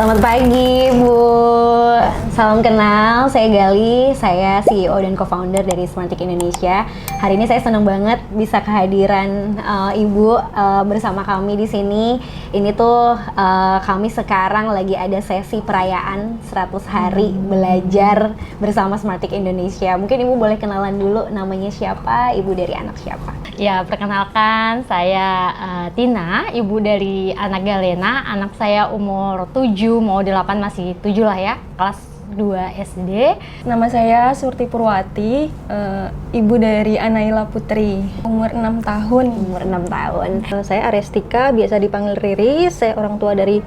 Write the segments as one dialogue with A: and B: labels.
A: Selamat pagi, Bu. Salam kenal, saya Gali, saya CEO dan co-founder dari Smarttic Indonesia. Hari ini saya senang banget bisa kehadiran Ibu bersama kami di sini. Ini tuh kami sekarang lagi ada sesi perayaan 100 hari belajar bersama Smarttic Indonesia. Mungkin Ibu boleh kenalan dulu, namanya siapa, Ibu dari anak siapa?
B: Ya, perkenalkan saya Tina, ibu dari anak Galena. Anak saya umur 7, mau 8, masih 7 lah ya, kelas 2 SD.
C: Nama saya Surti Purwati, ibu dari Anaila Putri, umur 6 tahun.
A: Umur 6 tahun.
D: Saya Arestika, biasa dipanggil Riris. Saya orang tua dari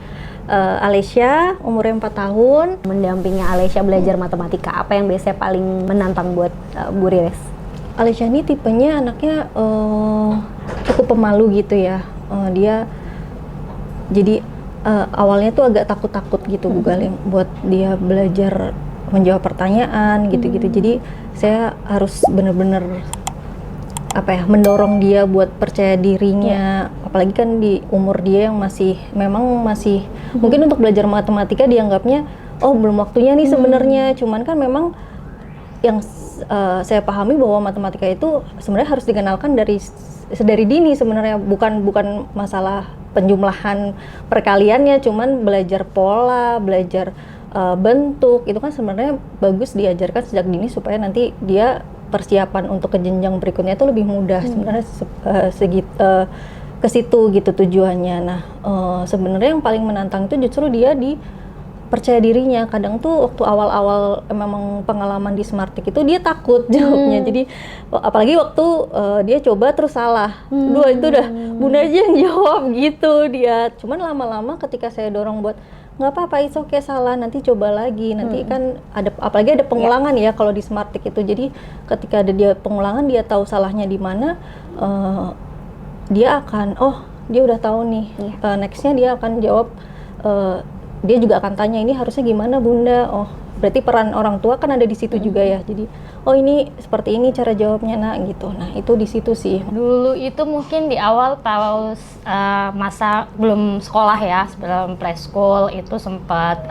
D: Alesya, umurnya 4 tahun.
A: Mendampingi Alesya belajar matematika, apa yang biasanya paling menantang buat Bu Riris?
D: Alesya ini tipenya anaknya cukup pemalu gitu ya. Dia jadi awalnya tuh agak takut-takut gitu Bu Galing buat dia belajar menjawab pertanyaan gitu-gitu. Jadi saya harus bener-bener mendorong dia buat percaya dirinya. Apalagi kan di umur dia yang masih mungkin untuk belajar matematika dianggapnya belum waktunya nih sebenarnya. Cuman kan memang yang saya pahami bahwa matematika itu sebenarnya harus dikenalkan dari dini sebenarnya, bukan masalah penjumlahan perkaliannya, cuman belajar pola, belajar bentuk itu kan sebenarnya bagus diajarkan sejak dini supaya nanti dia persiapan untuk ke jenjang berikutnya itu lebih mudah sebenarnya ke situ gitu tujuannya. Nah sebenarnya yang paling menantang itu justru dia di percaya dirinya. Kadang tuh waktu awal-awal memang pengalaman di Smarttic itu dia takut jawabnya. Jadi apalagi waktu dia coba terus salah. Dua itu udah Bunda aja yang jawab gitu dia. Cuman lama-lama ketika saya dorong buat nggak apa-apa, it's okay salah, nanti coba lagi. Nanti kan apalagi ada pengulangan ya kalau di Smarttic itu. Jadi ketika ada dia pengulangan, dia tahu salahnya di mana, dia akan dia udah tahu nih. Nextnya dia akan jawab. Dia juga akan tanya, ini harusnya gimana Bunda? Berarti peran orang tua kan ada di situ juga ya. Jadi ini seperti ini cara jawabnya Nak gitu. Nah itu di situ sih.
B: Dulu itu mungkin di awal tahun masa belum sekolah ya, sebelum preschool itu sempat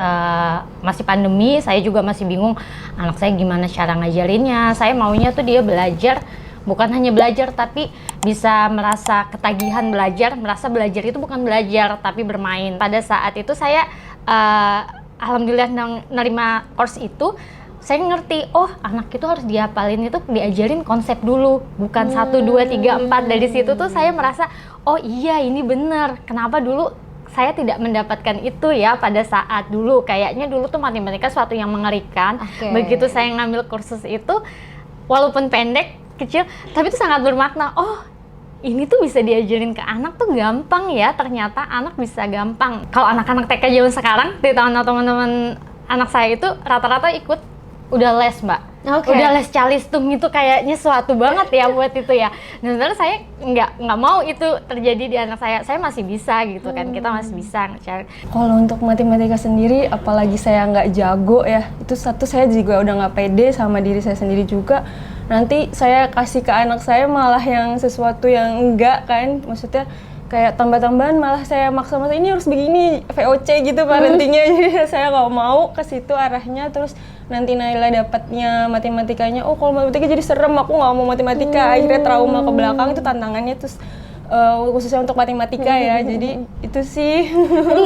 B: masih pandemi. Saya juga masih bingung anak saya gimana cara ngajarinnya. Saya maunya tuh dia belajar, bukan hanya belajar tapi bisa merasa ketagihan belajar, merasa belajar itu bukan belajar tapi bermain. Pada saat itu saya alhamdulillah nerima course itu, saya ngerti anak itu harus dihafalin, itu diajarin konsep dulu, bukan 1, 2, 3, 4. Dari situ tuh saya merasa iya ini benar, kenapa dulu saya tidak mendapatkan itu ya pada saat dulu. Kayaknya dulu tuh matematika suatu yang mengerikan. Begitu saya ngambil kursus itu, walaupun pendek, kecil, tapi itu sangat bermakna. Ini tuh bisa diajarin ke anak tuh gampang ya, ternyata anak bisa gampang. Kalau anak-anak TK zaman sekarang, di teman-teman anak saya itu rata-rata ikut udah les Mbak. Udah les calistung, itu kayaknya suatu banget ya buat itu ya. Dan sebenarnya saya nggak mau itu terjadi di anak saya masih bisa gitu kan, kita masih bisa ngecari.
C: Kalau untuk matematika sendiri, apalagi saya nggak jago ya, itu satu saya juga udah nggak pede sama diri saya sendiri juga. Nanti saya kasih ke anak saya malah yang sesuatu yang enggak kan, maksudnya kayak tambah-tambahan malah saya maksa ini harus begini, VOC gitu parentingnya. Jadi saya nggak mau ke situ arahnya, terus nanti Naila dapatnya matematikanya, kalau matematika jadi serem, aku nggak mau matematika. Akhirnya trauma ke belakang, itu tantangannya terus khususnya untuk matematika ya. Jadi itu sih.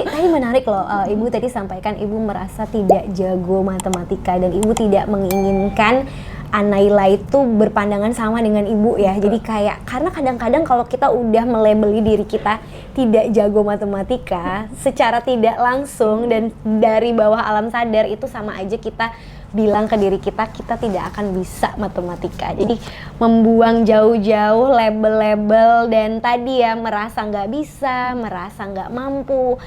A: Tadi menarik loh, Ibu tadi sampaikan Ibu merasa tidak jago matematika dan Ibu tidak menginginkan Anaila itu berpandangan sama dengan Ibu ya. Jadi karena kadang-kadang kalau kita udah melabeli diri kita tidak jago matematika, secara tidak langsung dan dari bawah alam sadar itu sama aja kita bilang ke diri kita tidak akan bisa matematika. Jadi membuang jauh-jauh label-label dan tadi ya merasa nggak bisa, merasa nggak mampu,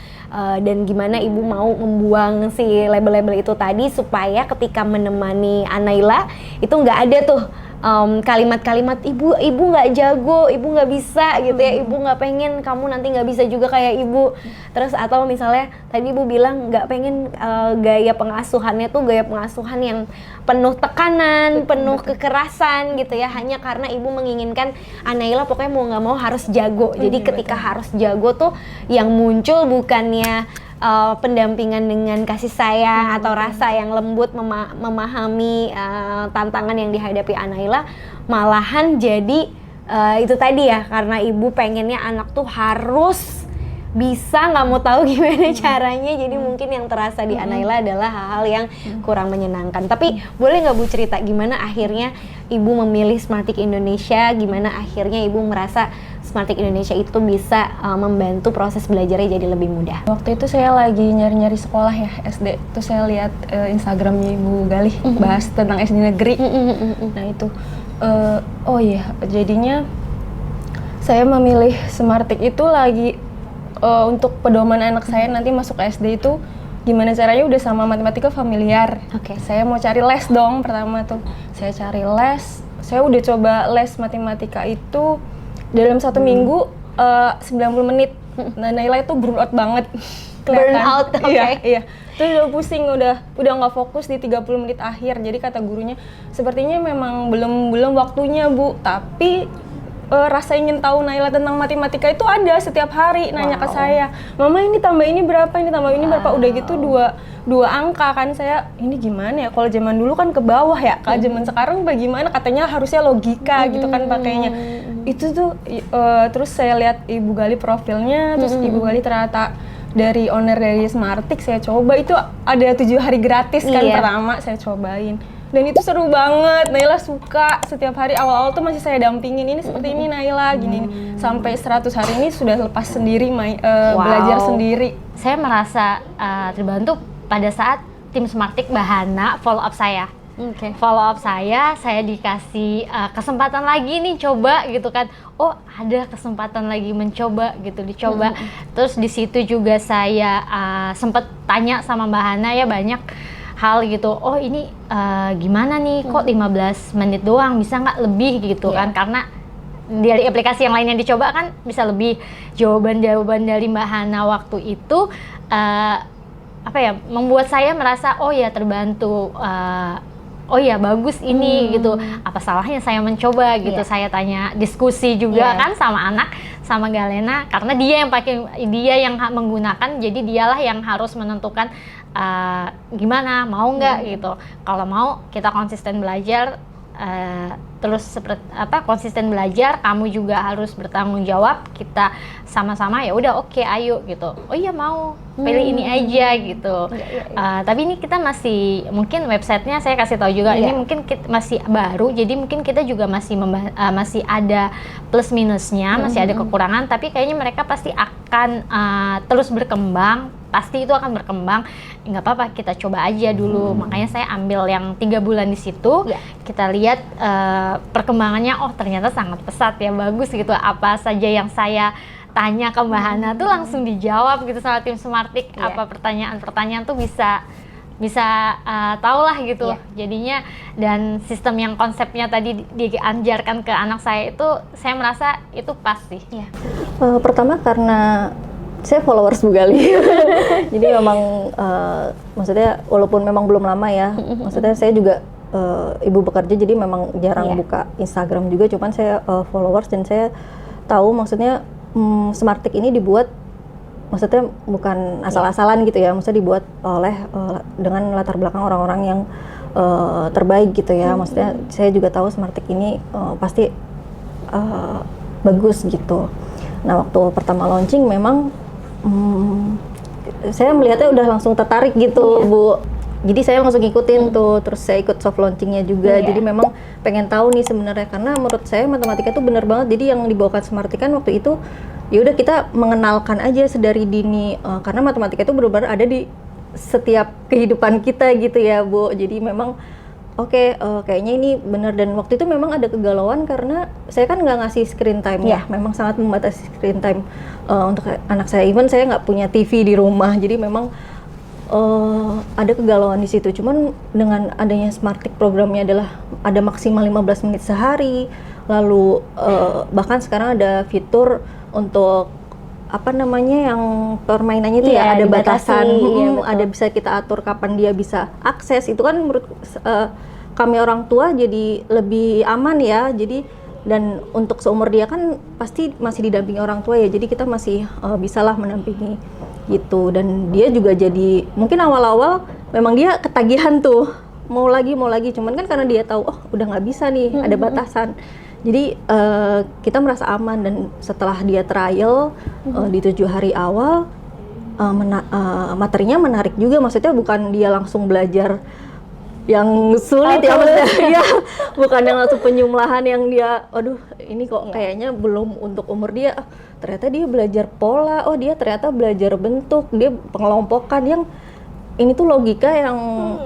A: dan gimana Ibu mau membuang si label-label itu tadi supaya ketika menemani Anaila itu nggak ada tuh kalimat-kalimat ibu nggak jago, ibu nggak bisa gitu ya, ibu nggak pengen kamu nanti nggak bisa juga kayak ibu. Terus atau misalnya tadi ibu bilang nggak pengen gaya pengasuhannya tuh gaya pengasuhan yang penuh tekanan, penuh kekerasan gitu ya, hanya karena ibu menginginkan Anaila pokoknya mau nggak mau harus jago. Jadi ketika harus jago tuh yang muncul bukannya pendampingan dengan kasih sayang atau rasa yang lembut, memahami tantangan yang dihadapi Anaila, malahan jadi itu tadi ya, karena ibu pengennya anak tuh harus bisa, nggak mau tahu gimana caranya, jadi mungkin yang terasa di Anaila adalah hal-hal yang kurang menyenangkan. Tapi boleh nggak Bu cerita gimana akhirnya ibu memilih Smarttik Indonesia, gimana akhirnya ibu merasa Smarttik Indonesia itu bisa membantu proses belajarnya jadi lebih mudah?
C: Waktu itu saya lagi nyari-nyari sekolah ya, SD. Terus saya lihat Instagramnya Ibu Galih bahas tentang SD negeri. Nah itu, oh iya, jadinya saya memilih Smarttik itu lagi untuk pedoman anak saya nanti masuk ke SD itu gimana caranya udah sama matematika familiar.
A: Oke.
C: Saya mau cari les dong pertama tuh. Saya cari les, saya udah coba les matematika itu dalam 1 minggu 90 menit. Nah, Naila itu burn out banget.
A: Burn out, oke.
C: Iya. Terus udah pusing, udah nggak fokus di 30 menit akhir. Jadi kata gurunya, sepertinya memang belum waktunya, Bu. Tapi rasa ingin tahu Naila tentang matematika itu ada setiap hari nanya ke saya, Mama ini tambah ini berapa, ini tambah ini berapa, udah gitu dua angka kan. Saya ini gimana ya, kalau zaman dulu kan ke bawah ya, kalau zaman sekarang bagaimana, katanya harusnya logika gitu kan pakainya. Itu tuh terus saya lihat Ibu Gali profilnya, terus Ibu Gali ternyata dari owner dari Smarttik. Saya coba itu ada 7 hari gratis kan. Pertama saya cobain dan itu seru banget. Naila suka, setiap hari awal-awal tuh masih saya dampingin, ini seperti ini Naila, gini sampai 100 hari ini sudah lepas sendiri, belajar sendiri.
B: Saya merasa terbantu pada saat tim Smarttik Bahana follow up saya. Follow up saya dikasih kesempatan lagi nih coba gitu kan. Oh, ada kesempatan lagi mencoba gitu, dicoba. Terus di situ juga saya sempat tanya sama Mbak Hana ya banyak hal gitu. Oh, ini gimana nih kok 15 menit doang, bisa nggak lebih gitu kan? Karena dari aplikasi yang lainnya dicoba kan bisa lebih. Jawaban-jawaban dari Mbak Hana waktu itu membuat saya merasa oh ya terbantu. Oh ya bagus ini gitu, apa salahnya saya mencoba gitu. Saya tanya, diskusi juga kan sama anak, sama Galena, karena dia yang menggunakan, jadi dialah yang harus menentukan gimana, mau nggak gitu. Kalau mau kita konsisten belajar, terus konsisten belajar, kamu juga harus bertanggung jawab, kita sama-sama ya udah oke, ayo gitu. Oh iya mau, pilih ini aja gitu. Tapi ini kita masih, mungkin websitenya saya kasih tahu juga, ini mungkin masih baru, jadi mungkin kita juga masih ada plus minusnya, masih ada kekurangan, tapi kayaknya mereka pasti akan terus berkembang. Pasti itu akan berkembang, nggak apa-apa, kita coba aja dulu. Makanya saya ambil yang 3 bulan di situ, kita lihat perkembangannya, oh ternyata sangat pesat ya, bagus gitu. Apa saja yang saya tanya ke Mbak Hana tuh langsung dijawab gitu sama tim Smarttik. Apa pertanyaan-pertanyaan tuh bisa tahu lah gitu. Jadinya, dan sistem yang konsepnya tadi diajarkan ke anak saya itu, saya merasa itu pas sih.
D: Pertama karena saya followers Bu Gali. Jadi memang maksudnya walaupun memang belum lama ya, maksudnya saya juga ibu bekerja, jadi memang jarang buka Instagram juga, cuman saya followers dan saya tahu maksudnya Smarttik ini dibuat, maksudnya bukan asal-asalan gitu ya, maksudnya dibuat oleh dengan latar belakang orang-orang yang terbaik gitu ya. Maksudnya saya juga tahu Smarttik ini pasti bagus gitu. Nah, waktu pertama launching memang saya melihatnya udah langsung tertarik gitu, Bu. Jadi saya langsung ngikutin tuh, terus saya ikut soft launchingnya juga. Jadi memang pengen tahu nih sebenarnya, karena menurut saya matematika itu bener banget. Jadi yang dibawakan Smarttik kan waktu itu, ya udah kita mengenalkan aja sedari dini, karena matematika itu benar-benar ada di setiap kehidupan kita gitu ya, Bu. Jadi memang kayaknya ini benar. Dan waktu itu memang ada kegalauan karena saya kan nggak ngasih screen time ya, memang sangat membatasi screen time untuk anak saya. Even saya nggak punya TV di rumah, jadi memang ada kegalauan di situ. Cuman dengan adanya Smarttik programnya adalah ada maksimal 15 menit sehari, lalu bahkan sekarang ada fitur untuk yang permainannya itu ya ada batasan, ada bisa kita atur kapan dia bisa akses. Itu kan menurut kami orang tua jadi lebih aman ya. Jadi, dan untuk seumur dia kan pasti masih didampingi orang tua ya, jadi kita masih bisalah mendampingi gitu. Dan dia juga jadi mungkin awal-awal memang dia ketagihan tuh mau lagi, cuman kan karena dia tahu oh udah nggak bisa nih, ada batasan. Jadi kita merasa aman, dan setelah dia trial di 7 hari awal, materinya menarik juga, maksudnya bukan dia langsung belajar yang sulit ya maksudnya, ya, bukan yang langsung penyumlahan yang dia, aduh ini kok kayaknya belum untuk umur dia. Ternyata dia belajar pola, oh dia ternyata belajar bentuk, dia pengelompokan yang ini tuh logika yang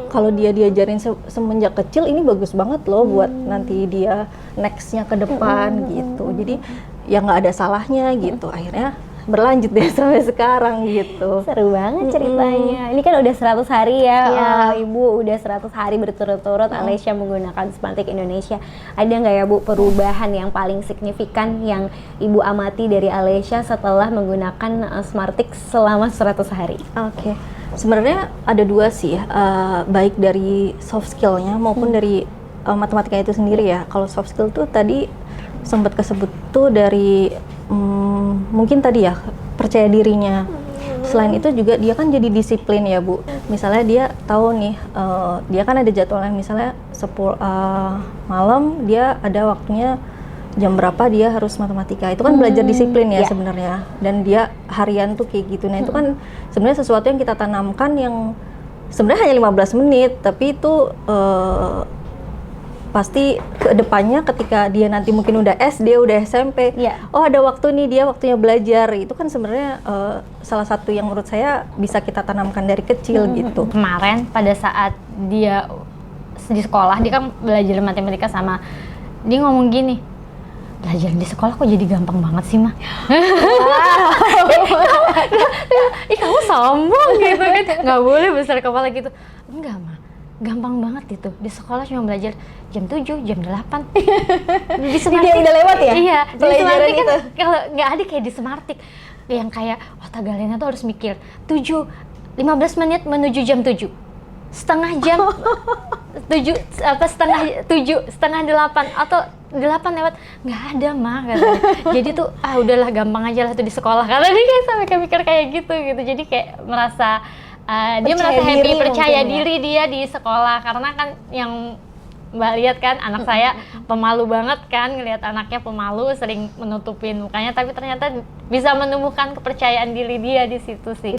D: kalau dia diajarin semenjak kecil ini bagus banget loh buat nanti dia nextnya ke depan gitu. Jadi ya nggak ada salahnya gitu. Akhirnya berlanjut deh sampai sekarang gitu.
A: Seru banget ceritanya. Ini kan udah 100 hari ya,
D: Iya.
A: Ibu udah 100 hari berturut-turut Alesya menggunakan Smartix Indonesia. Ada nggak ya Bu perubahan yang paling signifikan yang Ibu amati dari Alesya setelah menggunakan Smartix selama 100 hari?
D: Oke. Sebenarnya ada dua sih, baik dari soft skill-nya maupun dari matematika itu sendiri ya. Kalau soft skill tuh tadi sempat kesebut tuh dari mungkin tadi ya percaya dirinya. Selain itu juga dia kan jadi disiplin ya Bu. Misalnya dia tahu nih, dia kan ada jadwalnya, misalnya 10 malam dia ada waktunya jam berapa dia harus matematika. Itu kan belajar disiplin ya sebenarnya. Dan dia harian tuh kayak gitu. Nah itu kan sebenarnya sesuatu yang kita tanamkan yang sebenarnya hanya 15 menit, tapi itu pasti ke depannya ketika dia nanti mungkin udah SD, udah SMP, oh ada waktu nih dia waktunya belajar. Itu kan sebenarnya salah satu yang menurut saya bisa kita tanamkan dari kecil gitu.
B: Kemarin pada saat dia di sekolah, dia kan belajar matematika sama, dia ngomong gini, belajar di sekolah kok jadi gampang banget sih mah. Ih kamu sombong gitu kan, nggak boleh besar kepala gitu. Enggak mah, gampang banget itu. Di sekolah cuma belajar jam 7, jam 8. Di Smartix
A: Dia udah lewat ya?
B: Iya, di
A: Pelajaran
B: Smartix kan
A: itu.
B: kalau nggak ada kayak di Smartix yang kayak otak kalian tuh harus mikir 15 menit menuju jam 7, setengah jam 7, setengah 8 atau 8 lewat, nggak ada mah katanya. Jadi tuh udahlah gampang aja lah tuh di sekolah, karena dia kayak sampai mikir kayak gitu. Jadi kayak merasa dia merasa happy, percaya diri dia di sekolah, karena kan yang Mbak lihat kan anak saya pemalu banget kan, ngelihat anaknya pemalu sering menutupin mukanya, tapi ternyata bisa menumbuhkan kepercayaan diri dia di situ sih.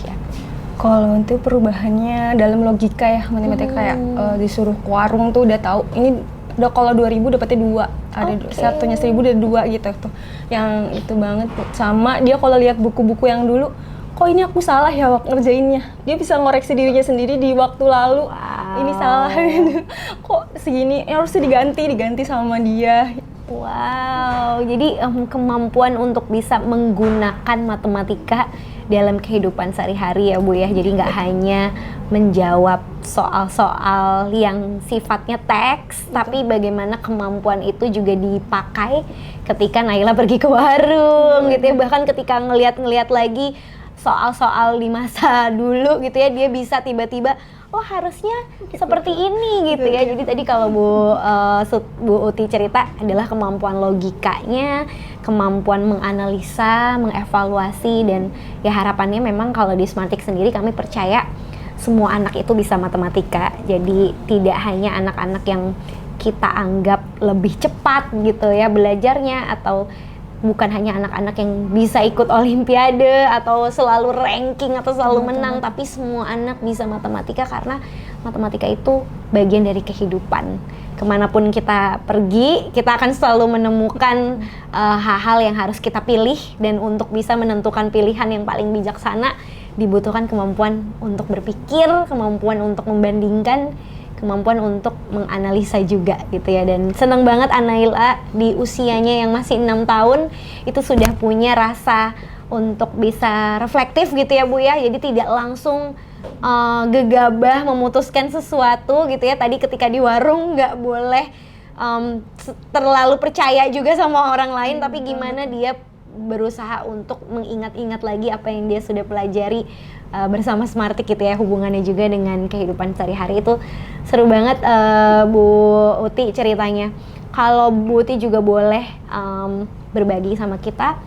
C: Kalau untuk perubahannya dalam logika ya, matematika kayak disuruh ke warung tuh udah tahu ini udah kalau 2000 dapetnya 2, ada satunya 1000 udah 2 gitu tuh. Yang itu banget. Sama dia kalau lihat buku-buku yang dulu, kok ini aku salah ya waktu ngerjainnya. Dia bisa ngoreksi dirinya sendiri di waktu lalu. Ini salah gitu. Kok segini harusnya diganti sama dia.
A: Wow, jadi kemampuan untuk bisa menggunakan matematika dalam kehidupan sehari-hari ya Bu ya. Jadi nggak hanya menjawab soal-soal yang sifatnya teks, tapi bagaimana kemampuan itu juga dipakai ketika Naila pergi ke warung gitu ya. Bahkan ketika ngeliat-ngeliat lagi soal-soal di masa dulu gitu ya, dia bisa tiba-tiba oh harusnya seperti ini gitu ya. Jadi tadi kalau Bu Uti cerita adalah kemampuan logikanya, kemampuan menganalisa, mengevaluasi, dan ya harapannya memang kalau di Smartix sendiri kami percaya semua anak itu bisa matematika. Jadi tidak hanya anak-anak yang kita anggap lebih cepat gitu ya belajarnya, atau bukan hanya anak-anak yang bisa ikut olimpiade atau selalu ranking atau selalu menang, tapi semua anak bisa matematika karena matematika itu bagian dari kehidupan. Kemanapun kita pergi, kita akan selalu menemukan hal-hal yang harus kita pilih, dan untuk bisa menentukan pilihan yang paling bijaksana dibutuhkan kemampuan untuk berpikir, kemampuan untuk membandingkan, kemampuan untuk menganalisa juga gitu ya. Dan senang banget Naila di usianya yang masih 6 tahun itu sudah punya rasa untuk bisa reflektif gitu ya Bu ya. Jadi tidak langsung gegabah memutuskan sesuatu gitu ya. Tadi ketika di warung nggak boleh terlalu percaya juga sama orang lain, tapi gimana dia berusaha untuk mengingat-ingat lagi apa yang dia sudah pelajari bersama Smartix gitu ya, hubungannya juga dengan kehidupan sehari-hari. Itu seru banget Bu Uti ceritanya. Kalau Bu Uti juga boleh berbagi sama kita,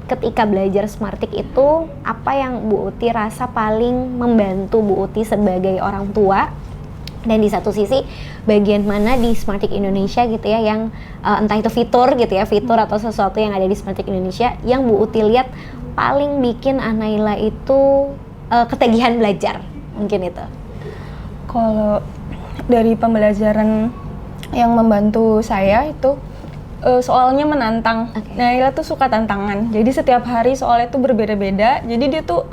A: ketika belajar Smartik itu apa yang Bu Uti rasa paling membantu Bu Uti sebagai orang tua, dan di satu sisi bagian mana di Smartik Indonesia gitu ya yang entah itu fitur gitu ya, fitur atau sesuatu yang ada di Smartik Indonesia yang Bu Uti lihat paling bikin Anaila itu ketagihan belajar, mungkin itu.
C: Kalau dari pembelajaran yang membantu saya itu soalnya menantang. Naila tuh suka tantangan. Jadi setiap hari soalnya tuh berbeda-beda. Jadi dia tuh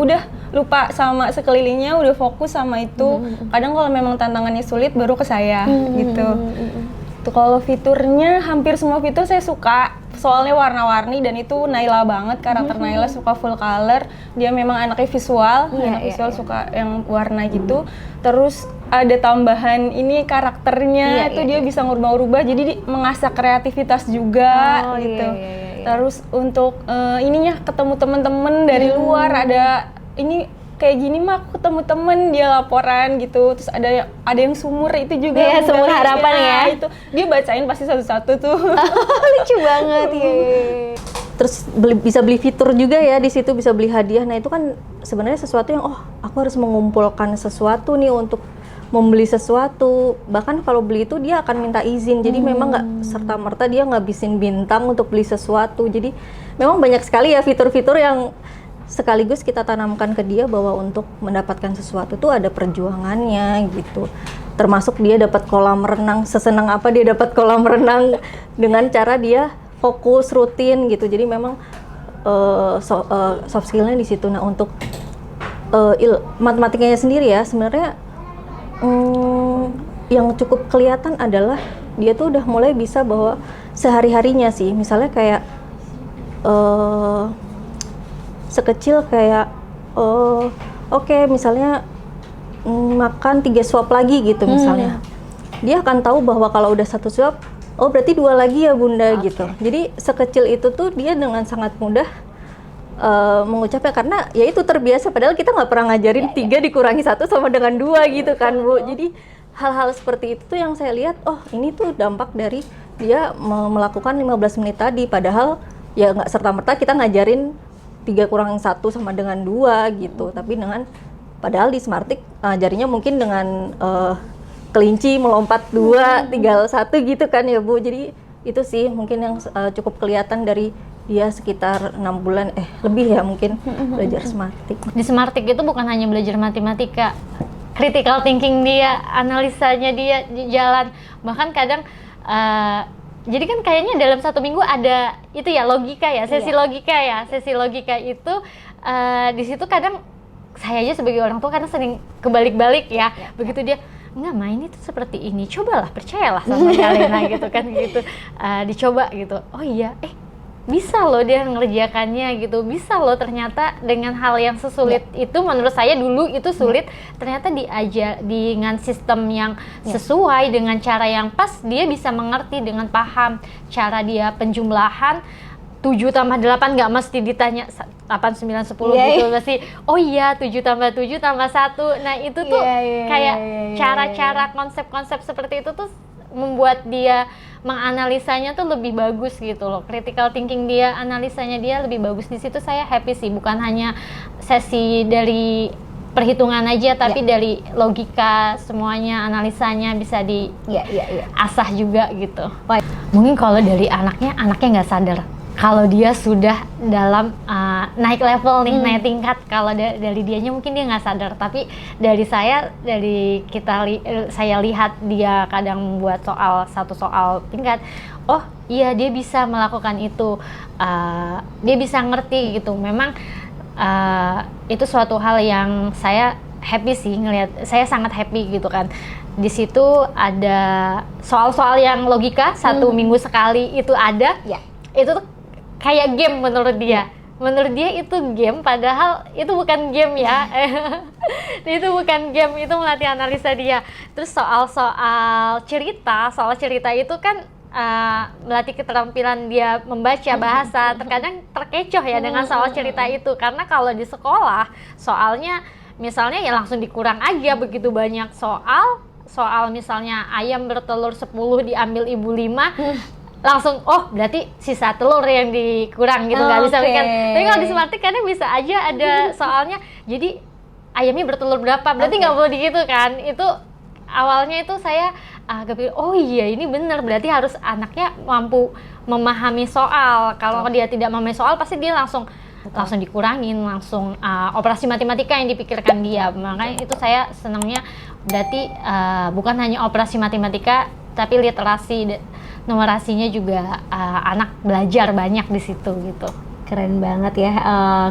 C: udah lupa sama sekelilingnya, udah fokus sama itu. Kadang kalau memang tantangannya sulit baru ke saya gitu. Tuh kalau fiturnya hampir semua fitur saya suka. Soalnya warna-warni dan itu Naila banget, karakter Naila suka full color. Dia memang anaknya visual, suka yang warna gitu. Terus ada tambahan ini karakternya dia bisa ngubah-ubah, jadi mengasah kreativitas juga gitu. Terus untuk ininya ketemu teman-teman dari luar, ada ini kayak gini mah aku ketemu temen dia laporan gitu, terus ada yang sumur itu juga
A: sumur harapan ya
C: itu dia bacain pasti satu-satu tuh.
A: Lucu banget ya.
D: Terus bisa beli fitur juga ya di situ, bisa beli hadiah. Nah itu kan sebenarnya sesuatu yang aku harus mengumpulkan sesuatu nih untuk membeli sesuatu. Bahkan kalau beli itu dia akan minta izin, jadi memang nggak serta-merta dia ngabisin bintang untuk beli sesuatu. Jadi memang banyak sekali ya fitur-fitur yang sekaligus kita tanamkan ke dia bahwa untuk mendapatkan sesuatu tuh ada perjuangannya gitu. Termasuk dia dapat kolam renang, sesenang apa dia dapat kolam renang dengan cara dia fokus rutin gitu. Jadi memang soft skillnya di situ. Nah untuk matematikanya sendiri ya sebenarnya yang cukup kelihatan adalah dia tuh udah mulai bisa bahwa sehari-harinya sih, misalnya kayak sekecil kayak oke, misalnya makan 3 suap lagi gitu misalnya, dia akan tahu bahwa kalau udah 1 suap, berarti 2 lagi ya bunda gitu. Jadi sekecil itu tuh dia dengan sangat mudah mengucapnya, karena ya itu terbiasa, padahal kita nggak pernah ngajarin 3 dikurangi 1 sama dengan 2 gitu kan Bu. Jadi hal-hal seperti itu tuh yang saya lihat, ini tuh dampak dari dia melakukan 15 menit tadi, padahal ya nggak serta-merta kita ngajarin 3 kurangi 1 sama dengan 2 gitu, tapi dengan padahal di Smartik jarinya mungkin dengan kelinci melompat 2 tinggal 1 gitu kan ya Bu. Jadi itu sih mungkin yang cukup kelihatan dari dia sekitar 6 bulan lebih ya mungkin belajar Smartik.
B: Di Smartik itu bukan hanya belajar matematika, critical thinking dia, analisanya dia jalan, bahkan kadang jadi kan kayaknya dalam 1 minggu ada itu ya logika ya, sesi logika itu di situ kadang saya aja sebagai orang tua kadang sering kebalik-balik ya. Begitu dia enggak, main itu seperti ini, cobalah, percayalah sama Kalena gitu kan gitu, dicoba gitu. Oh iya, bisa loh dia ngerjakannya gitu, bisa loh ternyata dengan hal yang sesulit itu, menurut saya dulu itu sulit, ternyata diajar dengan sistem yang sesuai, dengan cara yang pas, dia bisa mengerti dengan paham cara dia penjumlahan 7 tambah 8 nggak mesti ditanya 8, 9, 10 gitu, mesti oh iya 7 tambah 7 tambah 1. Nah itu tuh kayak cara-cara konsep-konsep seperti itu tuh membuat dia menganalisanya tuh lebih bagus gitu loh. Critical thinking dia, analisanya dia lebih bagus. Di situ saya happy sih, bukan hanya sesi dari perhitungan aja, tapi dari logika semuanya, analisanya bisa diasah juga gitu. Mungkin kalau dari anaknya nggak sadar kalau dia sudah dalam naik level nih, naik tingkat. Kalau dari dianya mungkin dia nggak sadar, tapi dari saya, saya lihat dia kadang membuat satu soal tingkat, oh iya dia bisa melakukan itu, dia bisa ngerti gitu. Memang itu suatu hal yang saya happy sih ngelihat, saya sangat happy gitu kan. Di situ ada soal-soal yang logika 1 minggu sekali itu ada, itu tuh kayak game menurut dia. Menurut dia itu game, padahal itu bukan game ya. Itu bukan game, itu melatih analisa dia. Terus soal cerita itu kan melatih keterampilan dia membaca bahasa. Terkadang terkecoh ya dengan soal cerita itu, karena kalau di sekolah soalnya misalnya ya langsung dikurang aja, begitu banyak soal misalnya ayam bertelur 10 diambil ibu 5, langsung berti sisa telur yang dikurang gitu, nggak bisa
A: Oke.
B: kan. Tapi kalau di Smartick kadang bisa aja ada soalnya, jadi ayamnya bertelur berapa, berarti nggak perlu digitu kan. Itu awalnya itu saya agak pikir, oh iya ini benar, berarti harus anaknya mampu memahami soal. Kalau dia tidak memahami soal pasti dia langsung dikurangin, langsung operasi matematika yang dipikirkan dia. Makanya itu saya senangnya berarti bukan hanya operasi matematika tapi literasi numerasinya juga anak belajar banyak di situ gitu.
A: Keren banget ya,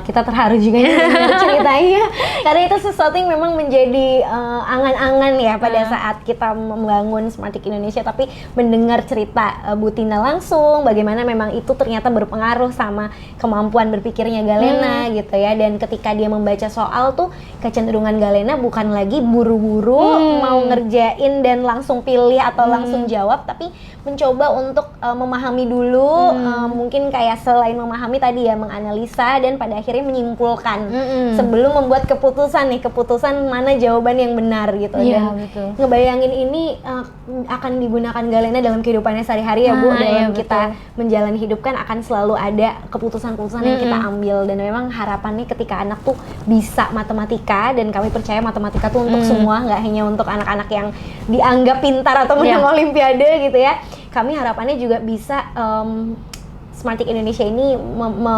A: kita terharu juga nih dengan ceritanya karena itu sesuatu yang memang menjadi angan-angan ya pada saat kita membangun Smartick Indonesia, tapi mendengar cerita Bu Tina langsung bagaimana memang itu ternyata berpengaruh sama kemampuan berpikirnya Galena gitu ya. Dan ketika dia membaca soal tuh kecenderungan Galena bukan lagi buru-buru mau ngerjain dan langsung pilih atau langsung jawab, tapi mencoba untuk memahami dulu, mungkin kayak selain memahami tadi ya, menganalisa dan pada akhirnya menyimpulkan sebelum membuat keputusan mana jawaban yang benar gitu.
B: Iya,
A: Dan
B: betul.
A: ngebayangin ini akan digunakan Galena dalam kehidupannya sehari-hari ya Bu, dalam
B: iya,
A: kita menjalani hidup kan akan selalu ada keputusan-keputusan yang kita ambil. Dan memang harapannya ketika anak tuh bisa matematika, dan kami percaya matematika tuh untuk semua, nggak hanya untuk anak-anak yang dianggap pintar atau menang olimpiade gitu ya. Kami harapannya juga bisa Smartick Indonesia ini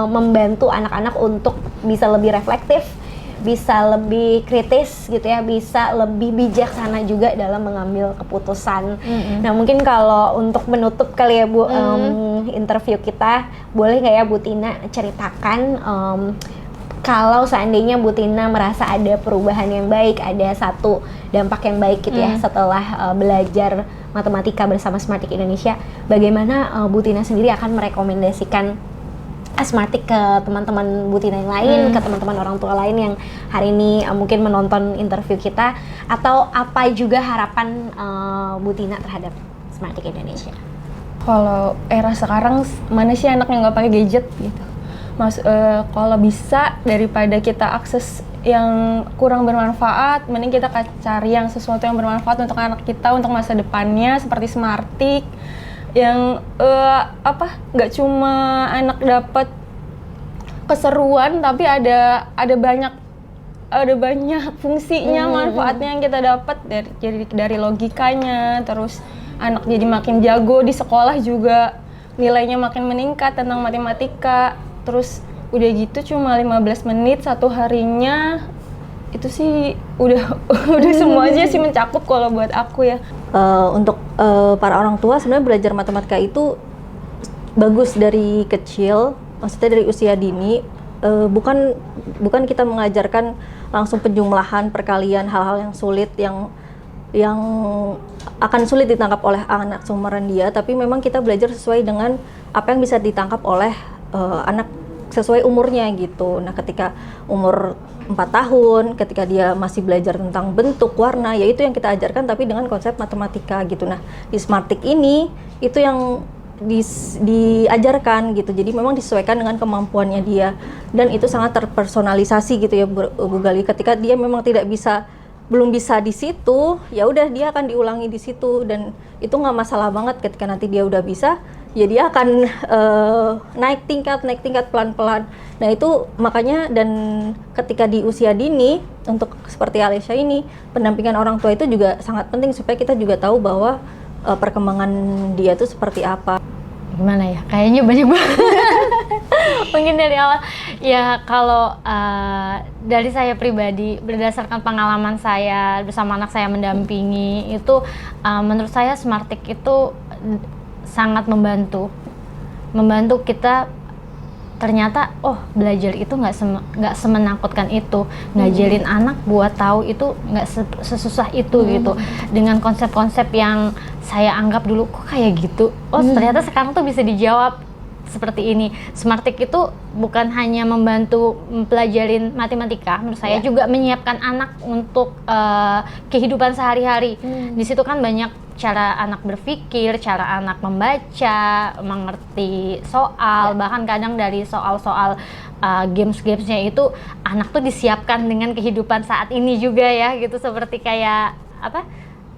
A: membantu anak-anak untuk bisa lebih reflektif, bisa lebih kritis gitu ya, bisa lebih bijaksana juga dalam mengambil keputusan. Nah mungkin kalau untuk menutup kali ya Bu, interview kita, boleh nggak ya Bu Tina ceritakan kalau seandainya Bu Tina merasa ada perubahan yang baik, ada satu dampak yang baik gitu ya setelah belajar matematika bersama Smartick Indonesia, bagaimana Bu Tina sendiri akan merekomendasikan Smartick ke teman-teman Bu Tina yang lain, ke teman-teman orang tua lain yang hari ini mungkin menonton interview kita, atau apa juga harapan Bu Tina terhadap Smartick Indonesia?
C: Kalau era sekarang mana sih anak yang nggak pakai gadget gitu? Kalau bisa daripada kita akses yang kurang bermanfaat, mending kita cari yang sesuatu yang bermanfaat untuk anak kita, untuk masa depannya, seperti Smartick yang nggak cuma anak dapat keseruan, tapi ada banyak fungsinya, manfaatnya yang kita dapat dari logikanya. Terus anak jadi makin jago di sekolah juga, nilainya makin meningkat tentang matematika. Terus udah gitu cuma 15 menit satu harinya, itu sih udah semua aja sih mencakup kalau buat aku ya.
D: Untuk para orang tua sebenarnya belajar matematika itu bagus dari kecil, maksudnya dari usia dini. Bukan kita mengajarkan langsung penjumlahan, perkalian, hal-hal yang sulit yang akan sulit ditangkap oleh anak seumuran dia, tapi memang kita belajar sesuai dengan apa yang bisa ditangkap oleh anak sesuai umurnya gitu. Nah, ketika umur 4 tahun, ketika dia masih belajar tentang bentuk, warna, ya itu yang kita ajarkan tapi dengan konsep matematika gitu. Nah, di Smartick ini itu yang diajarkan gitu. Jadi memang disesuaikan dengan kemampuannya dia, dan itu sangat terpersonalisasi gitu ya Bu Gali. Ketika dia memang belum bisa di situ, ya udah dia akan diulangi di situ, dan itu nggak masalah banget. Ketika nanti dia udah bisa, ya dia akan naik tingkat pelan-pelan. Nah itu makanya, dan ketika di usia dini, untuk seperti Alesya ini, pendampingan orang tua itu juga sangat penting supaya kita juga tahu bahwa perkembangan dia itu seperti apa.
B: Gimana ya? Kayaknya banyak banget. Mungkin dari awal ya, kalau dari saya pribadi, berdasarkan pengalaman saya bersama anak saya mendampingi itu, menurut saya Smartick itu sangat membantu kita. Ternyata belajar itu nggak semenakutkan itu, ngajarin anak buat tahu itu nggak sesusah itu gitu, dengan konsep-konsep yang saya anggap dulu kok kayak gitu, ternyata sekarang tuh bisa dijawab seperti ini. Smartick itu bukan hanya membantu mempelajarin matematika, menurut saya juga menyiapkan anak untuk kehidupan sehari-hari. Di situ kan banyak cara anak berpikir, cara anak membaca, mengerti soal, bahkan kadang dari soal-soal games-gamesnya itu anak tuh disiapkan dengan kehidupan saat ini juga ya gitu, seperti kayak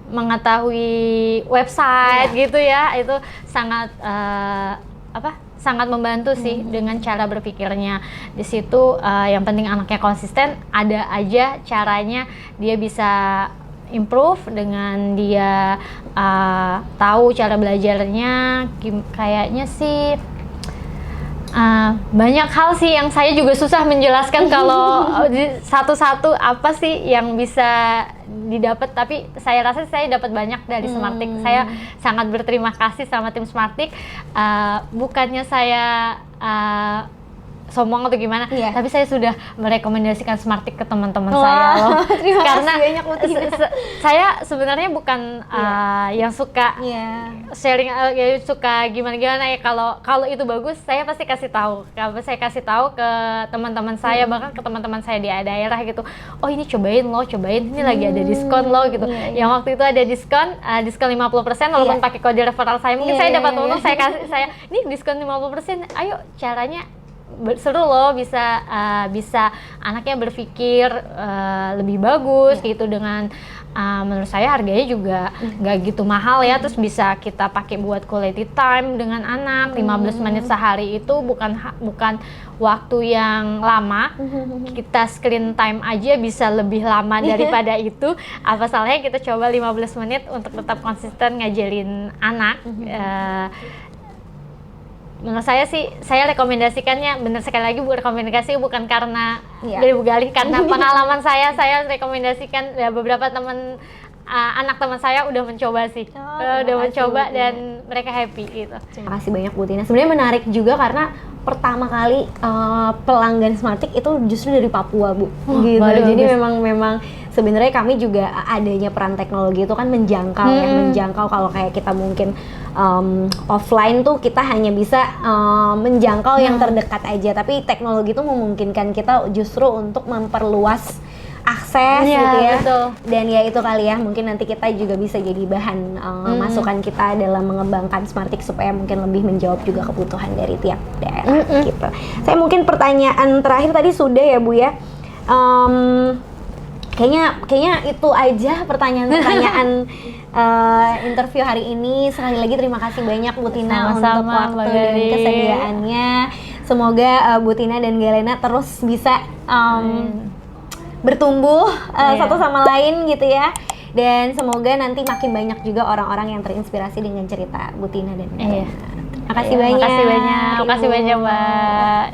B: mengetahui website gitu ya, itu sangat sangat membantu sih dengan cara berpikirnya. Di situ yang penting anaknya konsisten, ada aja caranya dia bisa improve dengan dia tahu cara belajarnya. Kayaknya sih banyak hal sih yang saya juga susah menjelaskan kalau satu-satu apa sih yang bisa didapat, tapi saya rasa saya dapat banyak dari Smartik. Saya sangat berterima kasih sama tim Smartik. Bukannya saya sombong atau gimana, tapi saya sudah merekomendasikan Smartik ke teman-teman saya loh. Karena saya sebenarnya bukan yang suka sharing, suka gimana-gimana ya. Kalau itu bagus, saya pasti kasih tahu. Saya kasih tahu ke teman-teman saya, bahkan ke teman-teman saya di daerah gitu. Oh ini cobain ini lagi ada diskon loh gitu. Yang waktu itu ada diskon 50% walaupun pakai kode referral saya. Mungkin saya dapat untung, saya kasih ini diskon 50%. Ayo caranya seru loh, bisa anaknya berpikir lebih bagus gitu dengan menurut saya harganya juga nggak gitu mahal ya, terus bisa kita pakai buat quality time dengan anak. 15 menit sehari itu bukan waktu yang lama, kita screen time aja bisa lebih lama daripada itu. Apa salahnya kita coba 15 menit untuk tetap konsisten ngajarin anak. Menurut saya sih, saya rekomendasikannya, benar sekali lagi rekomendasi bukan karena dari Bu Galih, karena pengalaman saya rekomendasikan beberapa teman anak teman saya udah mencoba sih, udah mencoba dan mereka happy gitu.
A: Terima kasih banyak Bu Tina. Sebenarnya menarik juga karena pertama kali pelanggan Smartik itu justru dari Papua, Bu. Gitu. Jadi memang sebenarnya kami juga adanya peran teknologi itu kan menjangkau menjangkau. Kalau kayak kita mungkin offline tuh kita hanya bisa menjangkau yang terdekat aja, tapi teknologi itu memungkinkan kita justru untuk memperluas akses gitu ya.
B: Betul.
A: Dan ya itu kali ya, mungkin nanti kita juga bisa jadi bahan masukan kita dalam mengembangkan Smartik supaya mungkin lebih menjawab juga kebutuhan dari tiap daerah gitu. Saya mungkin pertanyaan terakhir tadi sudah ya Bu ya. Kayaknya itu aja pertanyaan-pertanyaan interview hari ini. Sekali lagi terima kasih banyak Bu Tina untuk waktu dan kesediaannya. Semoga Bu Tina dan Galena terus bisa bertumbuh satu sama lain gitu ya. Dan semoga nanti makin banyak juga orang-orang yang terinspirasi dengan cerita Bu Tina dan Galena. Terima kasih banyak.
B: Terima kasih banyak Mbak.